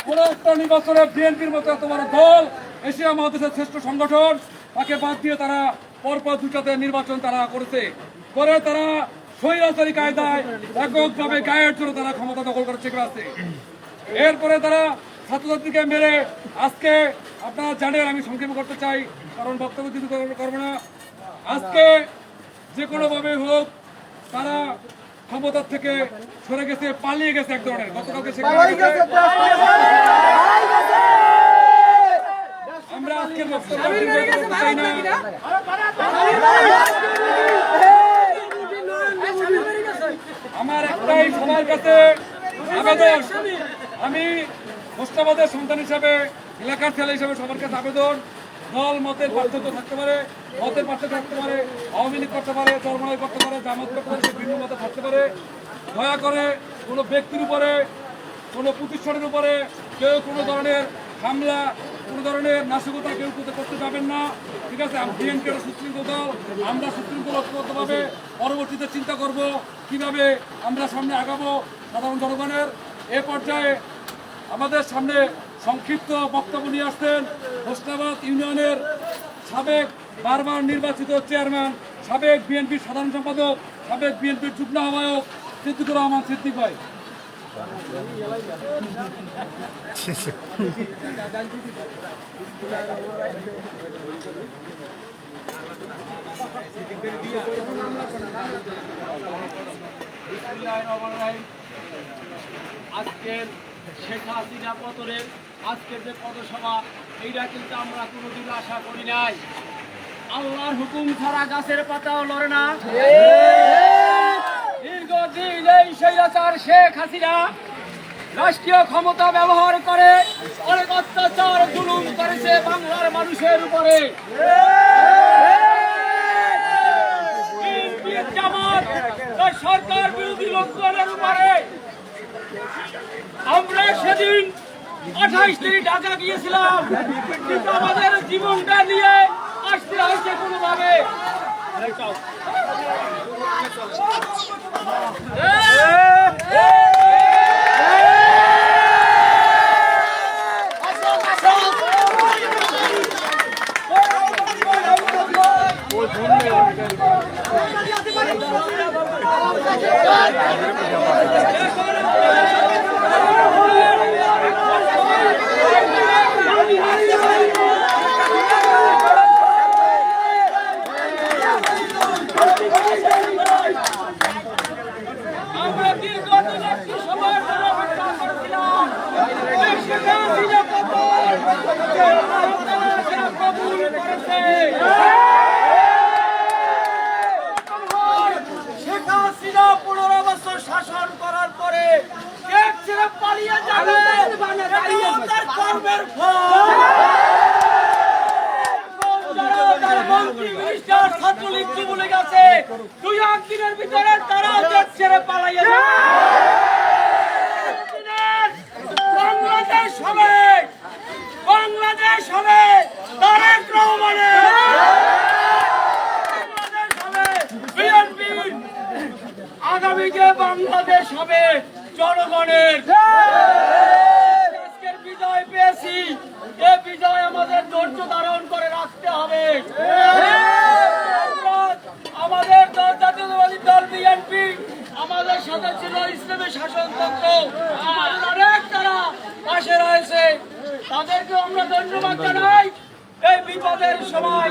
কোন একটা নির্বাচনে বিএনপির মতো এত বড় দল, এশিয়া মহাদেশের শ্রেষ্ঠ সংগঠন, তাকে বাদ দিয়ে তারা পরপর দুটাতে নির্বাচন তারা করেছে। করে তারা স্বৈরাচারী কায়দায় এককভাবে গায়ের জন্য তারা ক্ষমতা দখল করে চেপে আছে। এরপরে তারা ছাত্রছাত্রীকে মেরে আজকে আপনারা জানেন, আমি সংক্ষেপ করতে চাই কারণ বক্তব্য দিতে করবো না। আজকে যে কোনোভাবে হোক তারা ক্ষমতার থেকে সরে গেছে, পালিয়ে গেছে এক ধরনের। গতকালকে আমরা আজকে চাই না। আমার একটাই সবার কাছে আবেদন, আমি মুস্তাবাদের সন্তান হিসাবে, এলাকার ছেলে হিসাবে সবার কাছে আবেদন, দল মতের পার্থক্য থাকতে পারে, মতের পার্থক্য থাকতে পারে, আওয়ামী লীগ করতে পারে, চরমনাই করতে পারে, জামাত করতে পারে, সে ভিন্ন মতে থাকতে পারে। দয়া করে কোনো ব্যক্তির উপরে, কোনো প্রতিষ্ঠানের উপরে কেউ কোনো ধরনের হামলা, কোনো ধরনের নাশকতা কেউ করতে যাবেন না, ঠিক আছে? বিএনপি একটা সুশৃঙ্খল দল, আমরা সুশৃঙ্খল ঐক্যবদ্ধভাবে পরবর্তীতে চিন্তা করব কিভাবে আমরা সামনে আগাবো সাধারণ জনগণের। এ পর্যায়ে আমাদের সামনে সংক্ষিপ্ত বক্তব্য নিয়ে আসতেন মুস্তাবাদ ইউনিয়নের সাবেক বারবার নির্বাচিত চেয়ারম্যান, সাবেক বিএনপির সাধারণ সম্পাদক, সাবেক বিএনপির যুগ্ম আহ্বায়ক সিদ্দিকুর রহমান সিদ্দিক ভাই। আজকের শেখ হাসিনা পতনের আজকের যে পদসভা, এইটা কিন্তু আমরা কোনোদিন আশা করি নাই। আল্লাহর হুকুম ছাড়া গাছের পাতাও লড়ে না। দীর্ঘদিন এই স্বৈরাচার শেখ হাসিনা রাষ্ট্রীয় ক্ষমতা ব্যবহার করে অনেক অত্যাচার জুলুম করেছে বাংলার মানুষের উপরে। জামাত সরকার বিরোধী লোকজনের উপরে আমরা সেদিন 28 তারিখ ঢাকা গিয়েছিলাম, কিন্তু আমাদের জীবনটা নিয়ে আসতে হয়েছে কোনোভাবে। শাসন করার পরে পালিয়ে যাবে কর্মের ছাত্রলীগ বলে গেছে 2 দিনের ভিতরে তারা দেশ ছেড়ে পালাইয়া যাবে। বাংলাদেশ হবে তারেক রহমানের, বাংলাদেশ হবে বিএনপির, আগামীতে বাংলাদেশ হবে জনগণের। আজকের বিজয় পেয়েছি, এ বিজয় আমাদের ধৈর্য ধারণ করে রাখতে হবে। আমাদের দল জাতীয়তাবাদী দল বিএনপি, আমাদের সাথে ছিল ইসলামী শাসনতন্ত্র, অনেক তারা পাশে রয়েছে, তাদেরকে আমরা ধন্যবাদ জানাই। এই বিপদের সময়